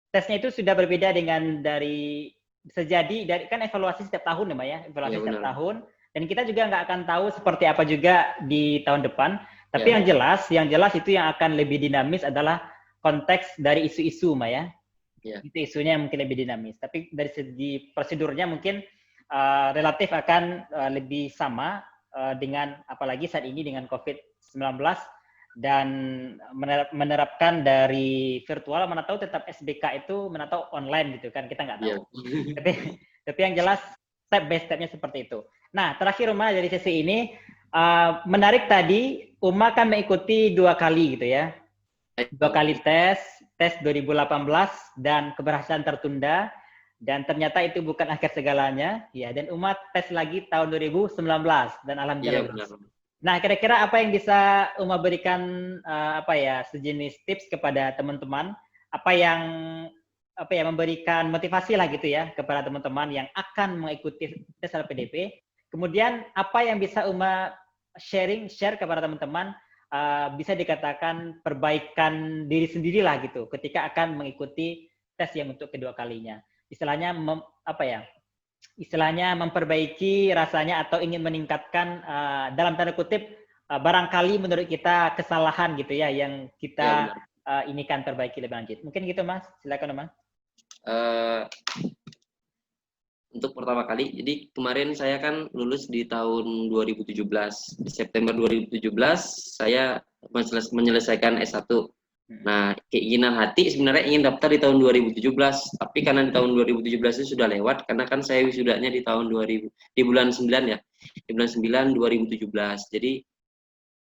Tesnya itu sudah berbeda dengan dari kan evaluasi setiap tahun ya, Ma ya. Evaluasi setiap tahun dan kita juga nggak akan tahu seperti apa juga di tahun depan. Tapi yang jelas itu yang akan lebih dinamis adalah konteks dari isu-isu, Ma ya. Itu isunya mungkin lebih dinamis. Tapi dari segi prosedurnya mungkin relatif akan lebih sama dengan apalagi saat ini dengan COVID-19 dan menerapkan dari virtual, mana tahu tetap SBK itu mana tahu online gitu kan, kita nggak tahu. Tapi yang jelas step by stepnya seperti itu. Nah, terakhir Uma dari sesi ini menarik tadi Uma kan mengikuti 2 kali gitu ya. 2 kali tes 2018 dan keberhasilan tertunda dan ternyata itu bukan akhir segalanya ya, dan Uma tes lagi tahun 2019 dan alhamdulillah. Nah, kira-kira apa yang bisa Uma berikan sejenis tips kepada teman-teman, memberikan motivasi lah gitu ya kepada teman-teman yang akan mengikuti tes LPDP. Kemudian apa yang bisa Uma share kepada teman-teman bisa dikatakan perbaikan diri sendirilah gitu ketika akan mengikuti tes yang untuk kedua kalinya. Istilahnya memperbaiki rasanya atau ingin meningkatkan dalam tanda kutip barangkali menurut kita kesalahan gitu ya yang kita ini kan perbaiki lebih lanjut. Mungkin gitu Mas, silakan Mas. Untuk pertama kali, jadi kemarin saya kan lulus di tahun 2017. Di September 2017 saya menyelesaikan S1. Nah, keinginan hati sebenarnya ingin daftar di tahun 2017, tapi karena di tahun 2017 itu sudah lewat, karena kan saya wisudanya di tahun 2000, di bulan 9 ya, di bulan 9 2017. Jadi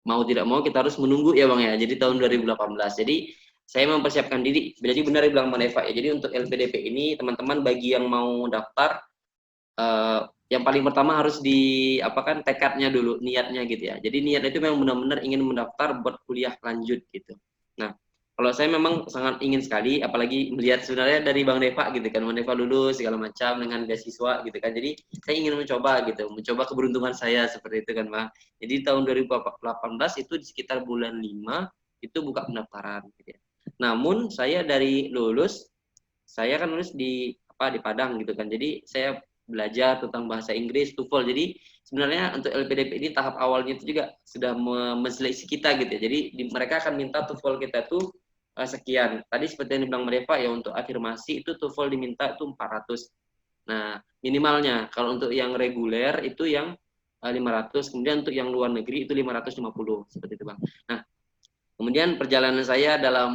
mau tidak mau kita harus menunggu ya Bang ya, jadi tahun 2018. Jadi saya mempersiapkan diri, jadi benar bilang Bang Eva ya, jadi untuk LPDP ini teman-teman bagi yang mau daftar, yang paling pertama harus tekadnya dulu, niatnya gitu ya. Jadi niatnya itu memang benar-benar ingin mendaftar buat kuliah lanjut gitu. Nah, kalau saya memang sangat ingin sekali, apalagi melihat sebenarnya dari Bang Deva gitu kan, Bang Deva lulus segala macam dengan beasiswa gitu kan. Jadi saya ingin mencoba keberuntungan saya seperti itu kan Bang. Jadi tahun 2018 itu di sekitar bulan 5 itu buka pendaftaran gitu ya. Namun saya dari lulus, saya kan lulus di Padang gitu kan. Jadi saya belajar tentang bahasa Inggris, TOEFL. Jadi sebenarnya untuk LPDP ini tahap awalnya itu juga sudah menseleksi kita gitu ya. Jadi mereka akan minta TOEFL kita tuh sekian. Tadi seperti yang dibilang Mereva ya, untuk afirmasi itu TOEFL diminta itu 400. Nah, minimalnya kalau untuk yang reguler itu yang 500, kemudian untuk yang luar negeri itu 550 seperti itu, Bang. Nah, kemudian perjalanan saya dalam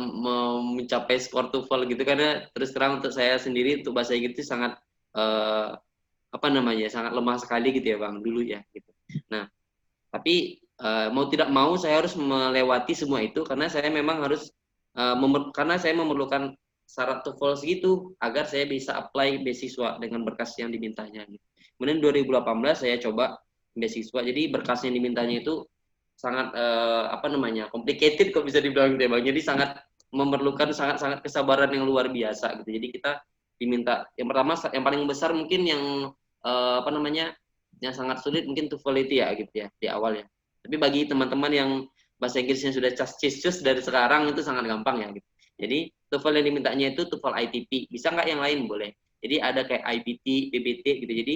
mencapai skor TOEFL gitu, karena terus terang untuk saya sendiri untuk bahasa Inggris itu sangat sangat lemah sekali gitu ya Bang dulu ya gitu. Nah, tapi mau tidak mau saya harus melewati semua itu karena saya memang harus karena saya memerlukan syarat TOEFL segitu agar saya bisa apply beasiswa dengan berkas yang dimintanya gitu. Kemudian 2018 saya coba beasiswa, jadi berkas yang dimintanya itu sangat complicated kok bisa dibilang gitu ya Bang. Jadi sangat memerlukan sangat kesabaran yang luar biasa gitu. Jadi kita diminta yang pertama, yang paling besar mungkin yang yang sangat sulit mungkin TOEFL itu ya gitu ya di awal ya. Tapi bagi teman-teman yang bahasa Inggrisnya sudah cas-cis dari sekarang itu sangat gampang ya gitu. Jadi TOEFL yang dimintanya itu TOEFL ITP. Bisa nggak yang lain? Boleh. Jadi ada kayak IPT, PBT gitu. Jadi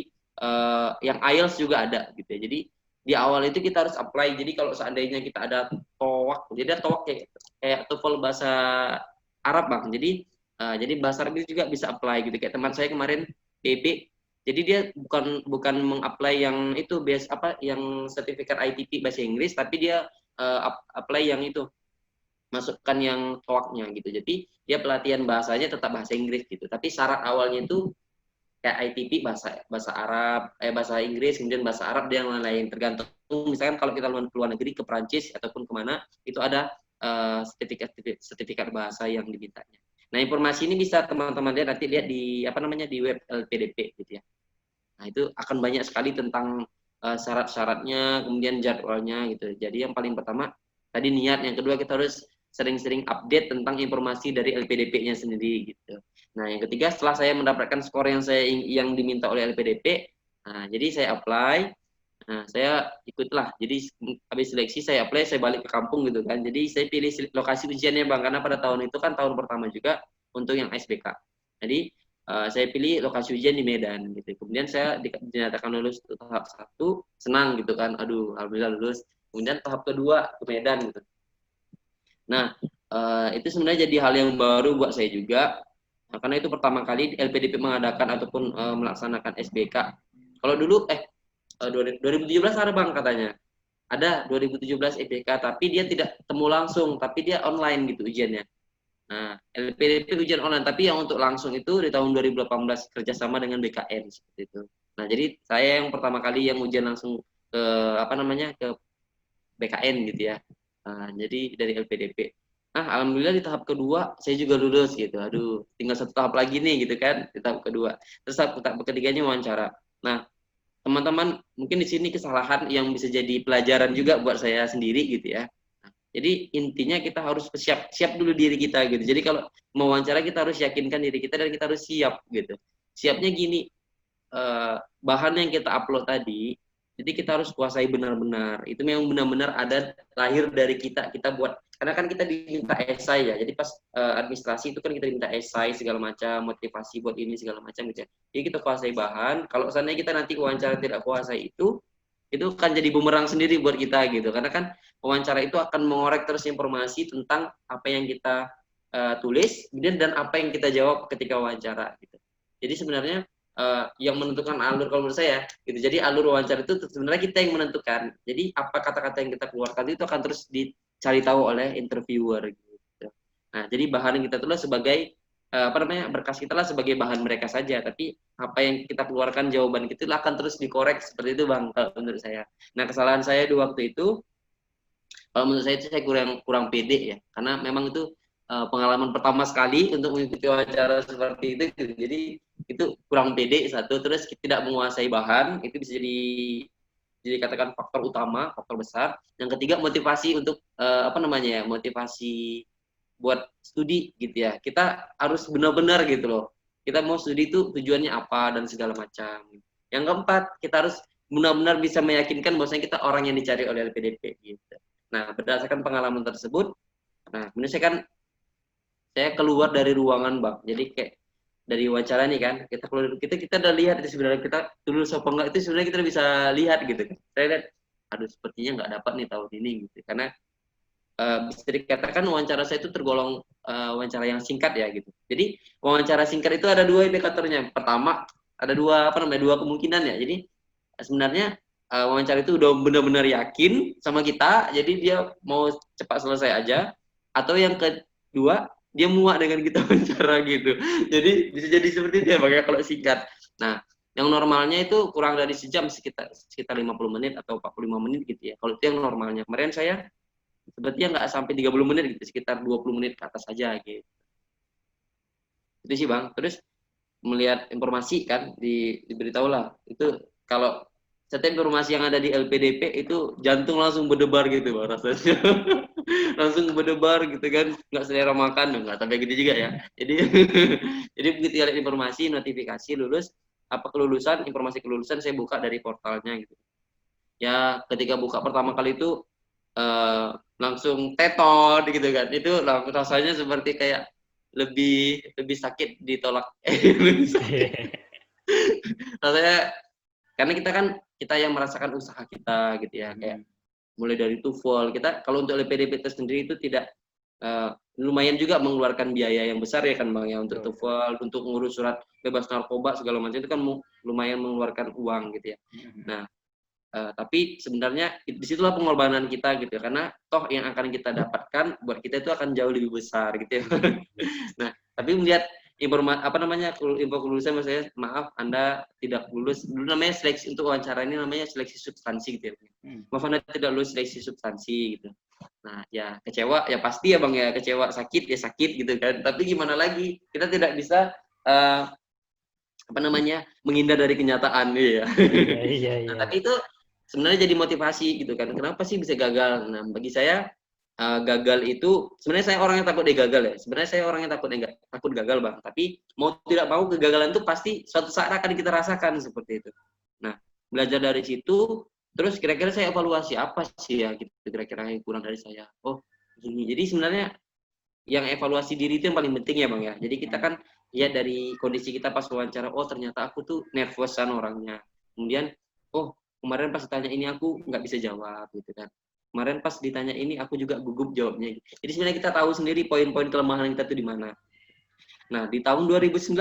yang IELTS juga ada gitu ya. Jadi di awal itu kita harus apply. Jadi kalau seandainya kita ada TOEFL, jadi ada TOEFL kayak TOEFL bahasa Arab Bang. Jadi bahasa Arab itu juga bisa apply gitu. Kayak teman saya kemarin PB, jadi dia bukan mengapply yang itu yang sertifikat ITP bahasa Inggris, tapi dia apply yang itu, masukkan yang TOEFL-nya gitu. Jadi dia pelatihan bahasanya tetap bahasa Inggris gitu. Tapi syarat awalnya itu kayak ITP bahasa Arab, bahasa Inggris, kemudian bahasa Arab dan lain-lain. Tergantung misalkan kalau kita ke luar negeri, ke Prancis ataupun kemana, itu ada sertifikat bahasa yang dimintanya. Nah, informasi ini bisa teman-teman lihat nanti lihat di di web LPDP gitu ya. Nah, itu akan banyak sekali tentang syarat-syaratnya, kemudian jadwalnya gitu. Jadi yang paling pertama tadi niat, yang kedua kita harus sering-sering update tentang informasi dari LPDP-nya sendiri gitu. Nah, yang ketiga setelah saya mendapatkan skor yang diminta oleh LPDP, nah jadi saya apply. Nah, saya ikutlah. Jadi habis seleksi saya apply, saya balik ke kampung gitu kan. Jadi saya pilih lokasi ujiannya Bang, karena pada tahun itu kan tahun pertama juga untuk yang SBK. Jadi saya pilih lokasi ujian di Medan gitu. Kemudian saya dinyatakan lulus tahap 1, senang gitu kan. Aduh, alhamdulillah lulus. Kemudian tahap kedua ke Medan gitu. Nah, itu sebenarnya jadi hal yang baru buat saya juga. Nah, karena itu pertama kali LPDP mengadakan ataupun melaksanakan SBK. Kalau dulu 2017 ada Bang katanya. Ada 2017 EBK, tapi dia tidak temu langsung, tapi dia online gitu ujiannya. Nah, LPDP ujian online, tapi yang untuk langsung itu di tahun 2018 kerjasama dengan BKN seperti itu. Nah, jadi saya yang pertama kali yang ujian langsung ke ke BKN gitu ya. Nah, jadi dari LPDP. Nah, alhamdulillah di tahap kedua saya juga lulus gitu. Aduh, tinggal satu tahap lagi nih gitu kan di tahap kedua. Terus tahap ketiganya wawancara. Nah, teman-teman mungkin di sini kesalahan yang bisa jadi pelajaran juga buat saya sendiri gitu ya. Jadi intinya kita harus siap dulu diri kita gitu. Jadi kalau mau wawancara kita harus yakinkan diri kita dan kita harus siap gitu. Siapnya gini, bahan yang kita upload tadi, jadi kita harus kuasai benar-benar. Itu memang benar-benar ada lahir dari kita buat. Karena kan kita diminta esai ya. Jadi pas administrasi itu kan kita diminta esai segala macam, motivasi buat ini segala macam gitu ya. Jadi kita kuasai bahan. Kalau seandainya kita nanti wawancara tidak kuasai itu kan jadi bumerang sendiri buat kita gitu. Karena kan wawancara itu akan mengorek terus informasi tentang apa yang kita tulis, kemudian dan apa yang kita jawab ketika wawancara gitu. Jadi sebenarnya yang menentukan alur kalau menurut saya gitu. Jadi alur wawancara itu sebenarnya kita yang menentukan. Jadi apa kata-kata yang kita keluarkan itu akan terus dicari tahu oleh interviewer gitu. Nah, jadi bahan yang kita tulis sebagai berkas kita lah sebagai bahan mereka saja, tapi apa yang kita keluarkan jawaban kita akan terus dikorek seperti itu Bang kalau menurut saya. Nah, kesalahan saya di waktu itu kalau menurut saya itu saya kurang pede ya, karena memang itu pengalaman pertama sekali untuk mengikuti wawancara seperti itu gitu. Jadi itu kurang pede satu, terus tidak menguasai bahan itu bisa jadi katakan faktor utama, faktor besar. Yang ketiga motivasi untuk motivasi buat studi gitu ya. Kita harus benar-benar gitu loh. Kita mau studi itu tujuannya apa dan segala macam. Yang keempat, kita harus benar-benar bisa meyakinkan bahwasanya kita orang yang dicari oleh LPDP gitu. Nah, berdasarkan pengalaman tersebut, nah, kemudian saya keluar dari ruangan Bang. Jadi kayak dari wawancara nih kan, kita udah lihat itu sebenarnya kita lulus apa enggak itu sebenarnya kita bisa lihat gitu kan. Saya lihat, aduh sepertinya nggak dapat nih tahun ini gitu. Karena bisa dikatakan wawancara saya itu tergolong wawancara yang singkat ya gitu. Jadi wawancara singkat itu ada dua indikatornya. Pertama ada dua kemungkinan ya. Jadi sebenarnya wawancara itu udah benar-benar yakin sama kita, jadi dia mau cepat selesai aja. Atau yang kedua dia muak dengan kita wawancara gitu. Jadi bisa jadi seperti itu ya, makanya kalau singkat. Nah, yang normalnya itu kurang dari sejam, sekitar 50 menit atau 45 menit gitu ya. Kalau itu yang normalnya. Kemarin saya sepertinya nggak sampai 30 menit gitu, sekitar 20 menit ke atas aja gitu. Itu sih Bang. Terus melihat informasi kan diberitahu lah. Itu kalau setiap informasi yang ada di LPDP itu jantung langsung berdebar gitu Bang rasanya. Langsung berdebar gitu kan, nggak selera makan, nggak sampai gitu juga ya. Jadi jadi begitu ada informasi, notifikasi lulus, apa kelulusan, informasi kelulusan saya buka dari portalnya gitu. Ya ketika buka pertama kali itu langsung tetot gitu kan, itu rasanya seperti kayak lebih sakit ditolak rasanya, karena kita yang merasakan usaha kita gitu ya, kayak mulai dari TOEFL kita, kalau untuk LPDP sendiri itu tidak lumayan juga mengeluarkan biaya yang besar ya kan Bang ya, untuk TOEFL, untuk ngurus surat bebas narkoba segala macam itu kan lumayan mengeluarkan uang gitu ya. Nah, tapi sebenarnya disitulah pengorbanan kita gitu ya, karena toh yang akan kita dapatkan buat kita itu akan jauh lebih besar gitu ya. Nah, tapi melihat info kelulusan saya, maaf Anda tidak lulus, dulu namanya seleksi untuk wawancara ini namanya seleksi substansi gitu ya. Maaf Anda tidak lulus seleksi substansi gitu. Nah, ya kecewa ya pasti ya Bang ya, kecewa, sakit ya sakit gitu kan. Tapi gimana lagi? Kita tidak bisa apa namanya? Menghindar dari kenyataan ya. Iya, iya, Nah, iya. tapi itu sebenarnya jadi motivasi gitu kan. Kenapa sih bisa gagal? Nah, bagi saya gagal itu sebenarnya saya orang yang takut dia gagal ya. Sebenarnya saya orang yang takut gagal Bang. Tapi mau tidak mau kegagalan itu pasti suatu saat akan kita rasakan seperti itu. Nah, belajar dari situ, terus kira-kira saya evaluasi apa sih ya gitu kira-kira yang kurang dari saya. Oh, gini. Jadi sebenarnya yang evaluasi diri itu yang paling penting ya Bang ya. Jadi kita kan lihat dari kondisi kita pas wawancara, oh ternyata aku tuh nervousan orangnya. Kemudian, oh kemarin pas ditanya ini aku nggak bisa jawab gitu kan. Kemarin pas ditanya ini aku juga gugup jawabnya. Jadi sebenarnya kita tahu sendiri poin-poin kelemahan kita tuh di mana. Nah di tahun 2019,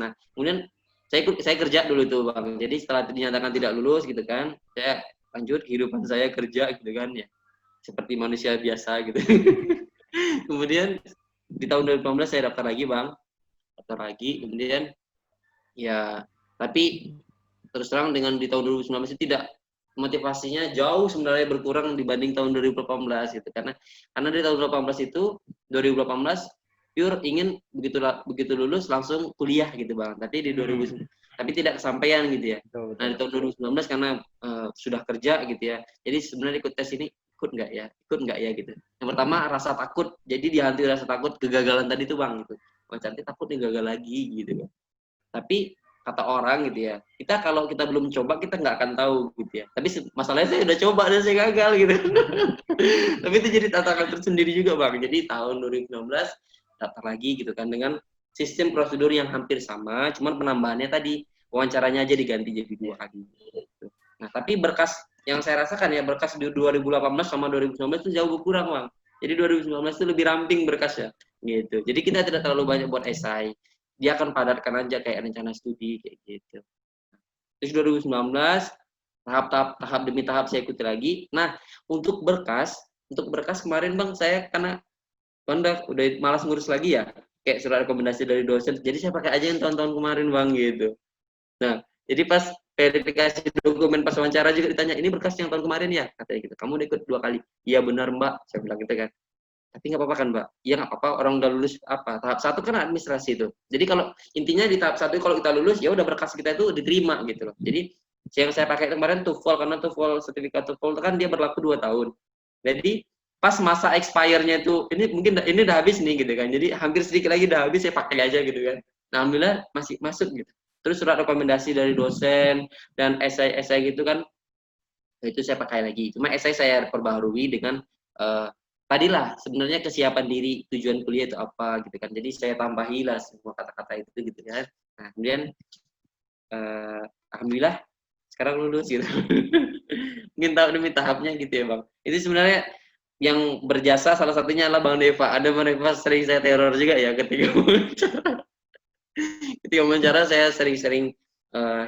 nah kemudian saya kerja dulu tuh Bang. Jadi setelah dinyatakan tidak lulus gitu kan, saya lanjut kehidupan saya kerja gitu kan ya. Seperti manusia biasa gitu. Kemudian di tahun 2018 saya daftar lagi Bang, daftar lagi, kemudian ya tapi terus terang dengan di tahun 2019 itu tidak, motivasinya jauh sebenarnya berkurang dibanding tahun 2018 gitu, karena di tahun 2018 itu 2018 pure ingin begitu lulus langsung kuliah gitu Bang, tapi di 2000 tapi tidak kesampaian gitu ya. Betul, Nah betul. di tahun 2019 karena sudah kerja gitu ya, jadi sebenarnya ikut tes ini ikut nggak ya gitu. Yang pertama rasa takut, jadi dihantui rasa takut kegagalan tadi tuh Bang gitu. Oh cantik takut nih gagal lagi gitu kan. Tapi kata orang gitu ya, kita kalau kita belum coba kita nggak akan tahu gitu ya. Tapi masalahnya saya udah coba dan saya gagal gitu. Tapi itu jadi tantangan tersendiri juga Bang. Jadi tahun 2019 daftar lagi gitu kan dengan sistem prosedur yang hampir sama, cuman penambahannya tadi wawancaranya aja diganti jadi 2 kali. Gitu. Nah, tapi berkas yang saya rasakan ya, berkas di 2018 sama 2019 itu jauh berkurang Bang. Jadi 2019 itu lebih ramping berkasnya gitu. Jadi kita tidak terlalu banyak buat esai. Dia akan padatkan aja kayak rencana studi kayak gitu. Terus 2019 tahap demi tahap saya ikuti lagi. Nah, untuk berkas kemarin Bang saya karena udah malas ngurus lagi ya, kayak surat rekomendasi dari dosen. Jadi saya pakai aja yang tahun-tahun kemarin Bang gitu. Nah, jadi pas verifikasi dokumen pas wawancara juga ditanya, ini berkas yang tahun kemarin ya? Katanya gitu. Kamu udah ikut 2 kali. Iya benar Mbak, saya bilang gitu kan. Tapi nggak apa-apa kan Mbak? Iya nggak apa-apa, orang udah lulus apa? Tahap 1 kan administrasi itu. Jadi kalau intinya di tahap 1 kalau kita lulus, ya udah berkas kita itu diterima gitu loh. Jadi yang saya pakai kemarin TOEFL, karena TOEFL sertifikat TOEFL kan dia berlaku 2 tahun. Jadi pas masa expire-nya itu, ini mungkin ini udah habis nih gitu kan. Jadi hampir sedikit lagi udah habis, saya pakai aja gitu kan. Nah, alhamdulillah masih masuk gitu. Terus surat rekomendasi dari dosen dan esai-esai gitu kan, itu saya pakai lagi. Cuma esai saya perbaharui dengan tadilah sebenarnya kesiapan diri tujuan kuliah itu apa gitu kan. Jadi saya tambahilah semua kata-kata itu gitu kan. Nah, kemudian alhamdulillah sekarang lulus gitu. Mungkin tahap demi tahapnya gitu ya, Bang. Itu sebenarnya yang berjasa salah satunya adalah Bang Deva. Ada Bang Deva sering saya teror juga ya ketika wawancara saya sering-sering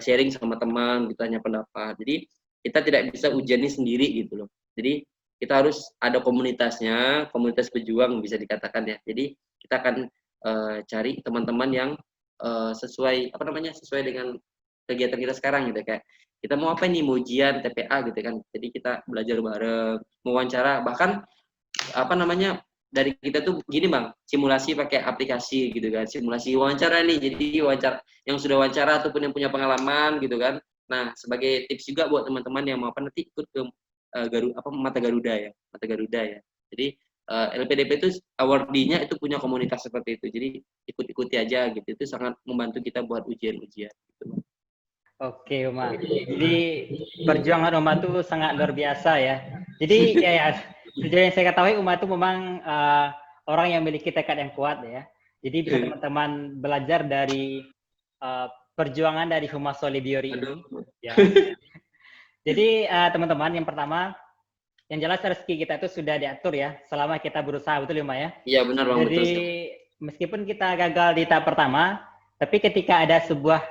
sharing sama teman, ditanya pendapat. Jadi kita tidak bisa ujiannya sendiri gitu loh. Jadi kita harus ada komunitasnya, komunitas pejuang bisa dikatakan ya. Jadi kita akan cari teman-teman yang sesuai apa namanya, sesuai dengan kegiatan kita sekarang gitu, kayak kita mau apa nih, mau ujian TPA gitu kan. Jadi kita belajar bareng, mau wawancara, bahkan apa namanya, dari kita tuh gini Bang, simulasi pakai aplikasi gitu kan, simulasi wawancara nih, jadi wawancara yang sudah wawancara ataupun yang punya pengalaman gitu kan. Nah, sebagai tips juga buat teman-teman yang mau apa nanti ikut ke Mata Garuda ya, Mata Garuda ya. Jadi LPDP itu awardee-nya itu punya komunitas seperti itu, jadi ikut-ikuti aja gitu, itu sangat membantu kita buat ujian-ujian gitu. Oke, Uma. Jadi perjuangan Uma itu sangat luar biasa ya. Jadi ya, sejauh yang saya ketahui Uma itu memang orang yang memiliki tekad yang kuat ya. Jadi bisa teman-teman belajar dari perjuangan dari Uma Solibiori ini. Ya. Jadi teman-teman, yang pertama, yang jelas rezeki kita itu sudah diatur ya, selama kita berusaha, betul ya Uma ya? Iya benar Bang, Jadi betul. meskipun kita gagal di tahap pertama, tapi ketika ada sebuah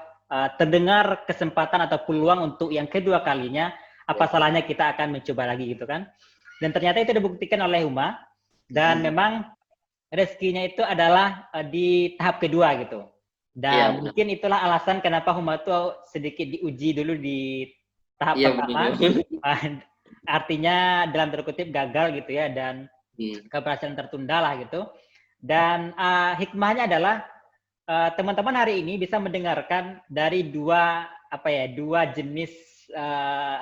terdengar kesempatan atau peluang untuk yang kedua kalinya, apa salahnya kita akan mencoba lagi gitu kan? Dan ternyata itu dibuktikan oleh Uma, dan memang rezekinya itu adalah di tahap kedua gitu. Dan mungkin itulah alasan kenapa Uma itu sedikit diuji dulu di tahap pertama. artinya dalam tanda kutip gagal gitu ya, dan keberhasilan tertunda lah gitu. Dan hikmahnya adalah teman-teman hari ini bisa mendengarkan dari dua jenis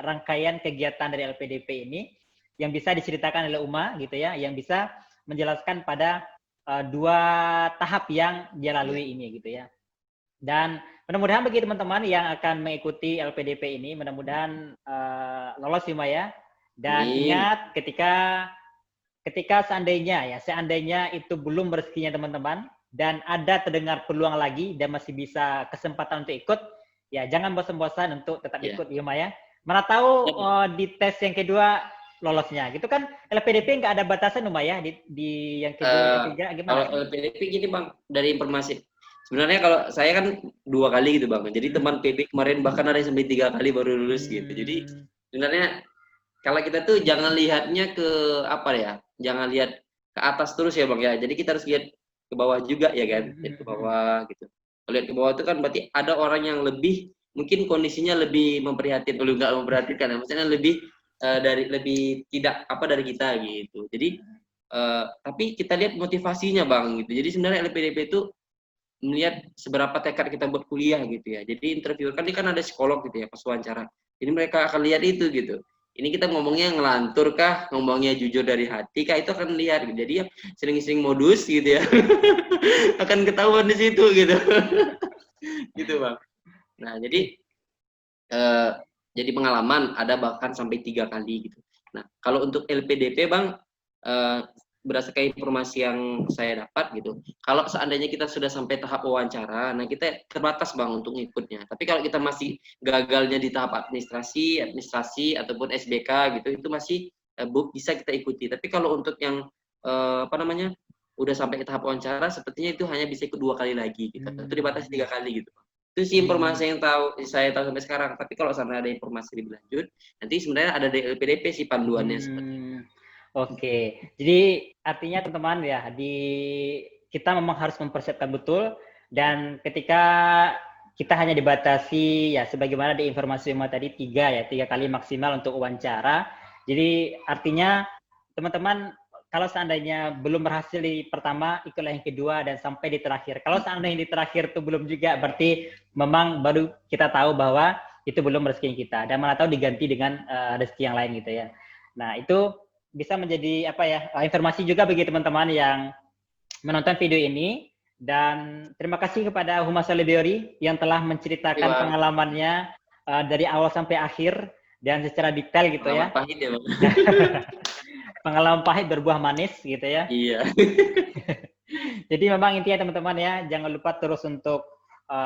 rangkaian kegiatan dari LPDP ini yang bisa diceritakan oleh Uma gitu ya, yang bisa menjelaskan pada dua tahap yang dia lalui ini gitu ya. Dan mudah-mudahan bagi teman-teman yang akan mengikuti LPDP ini, mudah-mudahan lolos Uma ya. Dan ingat ketika seandainya itu belum rezekinya teman-teman dan ada terdengar peluang lagi dan masih bisa kesempatan untuk ikut, ya jangan bosan-bosan untuk tetap ikut Uma ya. Mana tahu di tes yang kedua lolosnya. Gitu kan LPDP nggak ada batasan Uma ya di yang kedua yang ketiga gimana? Kalau LPDP gini Bang, dari informasi sebenarnya kalau saya kan 2 kali gitu Bang. Jadi teman PB kemarin bahkan ada yang sampai 3 kali baru lulus gitu. Jadi sebenarnya kalau kita tuh jangan lihatnya ke jangan lihat ke atas terus ya Bang ya. Jadi kita harus lihat ke bawah juga ya kan, lihat ke bawah gitu. Kalau lihat ke bawah itu kan berarti ada orang yang lebih mungkin kondisinya lebih memprihatinkan, nggak memperhatikan ya, maksudnya lebih lebih tidak dari kita gitu. Jadi tapi kita lihat motivasinya Bang gitu. Jadi sebenarnya LPDP itu melihat seberapa tekad kita buat kuliah gitu ya. Jadi interviewer kan ini kan ada psikolog gitu ya pas wawancara. Jadi mereka akan lihat itu gitu. Ini kita ngomongnya ngelantur kah, ngomongnya jujur dari hati kah, itu akan lihat gitu. Jadi ya sering-sering modus gitu ya. akan ketahuan di situ gitu. gitu Bang. Nah, jadi pengalaman ada bahkan sampai 3 kali gitu. Nah, kalau untuk LPDP Bang, berdasarkan informasi yang saya dapat gitu, kalau seandainya kita sudah sampai tahap wawancara, nah kita terbatas Bang untuk ngikutnya. Tapi kalau kita masih gagalnya di tahap administrasi ataupun SBK gitu, itu masih bisa kita ikuti. Tapi kalau untuk yang udah sampai ke tahap wawancara, sepertinya itu hanya bisa ikut 2 kali lagi gitu. Itu dibatasi 3 kali gitu. Itu sih informasi yang saya tahu sampai sekarang. Tapi kalau sampai ada informasi lebih lanjut, nanti sebenarnya ada di LPDP sih panduannya seperti itu. Oke, jadi artinya teman-teman ya, kita memang harus mempersiapkan betul, dan ketika kita hanya dibatasi ya sebagaimana di informasi Uma tadi 3 kali maksimal untuk wawancara. Jadi artinya teman-teman kalau seandainya belum berhasil di pertama, ikutlah yang kedua dan sampai di terakhir. Kalau seandainya di terakhir itu belum juga, berarti memang baru kita tahu bahwa itu belum rezeki kita, dan mana tahu diganti dengan rezeki yang lain gitu ya. Nah, itu bisa menjadi informasi juga bagi teman-teman yang menonton video ini, dan terima kasih kepada Uma Salebiori yang telah menceritakan pengalamannya dari awal sampai akhir dan secara detail gitu ya. Pahit ya Bang. Pengalaman pahit berbuah manis gitu ya. Iya. Jadi memang intinya teman-teman ya, jangan lupa terus untuk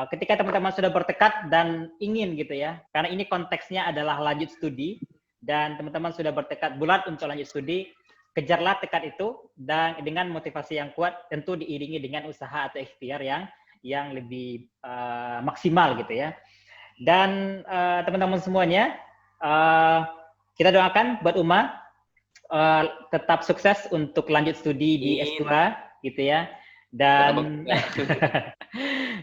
ketika teman-teman sudah bertekad dan ingin gitu ya, karena ini konteksnya adalah lanjut studi, dan teman-teman sudah bertekad bulat untuk lanjut studi, kejarlah tekad itu dan dengan motivasi yang kuat, tentu diiringi dengan usaha atau ikhtiar yang lebih maksimal gitu ya. Dan teman-teman semuanya, kita doakan buat Uma tetap sukses untuk lanjut studi di S2 gitu ya.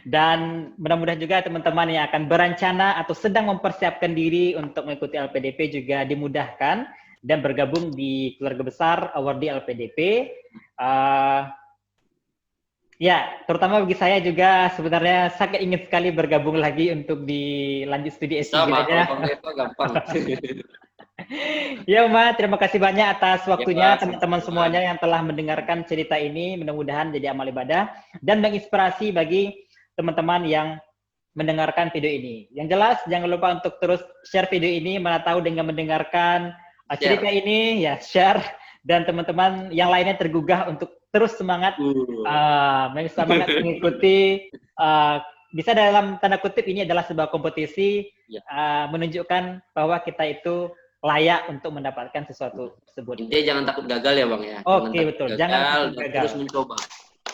Dan mudah-mudahan juga teman-teman yang akan berencana atau sedang mempersiapkan diri untuk mengikuti LPDP juga dimudahkan dan bergabung di keluarga besar Awardi LPDP. Ya, terutama bagi saya juga sebenarnya sangat ingin sekali bergabung lagi untuk di lanjut studi S3 aja. Gampang. Ya Uma, terima kasih banyak atas waktunya teman-teman semuanya yang telah mendengarkan cerita ini. Mudah-mudahan jadi amal ibadah dan menginspirasi bagi teman-teman yang mendengarkan video ini. Yang jelas jangan lupa untuk terus share video ini, mana tahu dengan mendengarkan cerita ini ya share, dan teman-teman yang lainnya tergugah untuk terus semangat mengikuti. Bisa dalam tanda kutip ini adalah sebuah kompetisi menunjukkan bahwa kita itu layak untuk mendapatkan sesuatu tersebut. Intinya jangan takut gagal ya Bang ya. Oke, betul. Jangan takut gagal. Terus mencoba.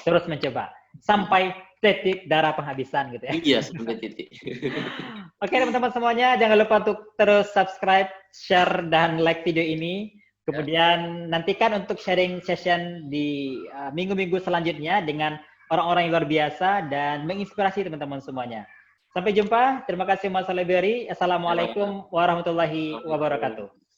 Terus mencoba. Sampai titik darah penghabisan gitu ya. Iya, sampai titik. Oke teman-teman semuanya, jangan lupa untuk terus subscribe, share, dan like video ini. Kemudian nantikan untuk sharing session di minggu-minggu selanjutnya dengan orang-orang yang luar biasa dan menginspirasi teman-teman semuanya. Sampai jumpa. Terima kasih Mas Salebiori. Assalamualaikum warahmatullahi wabarakatuh.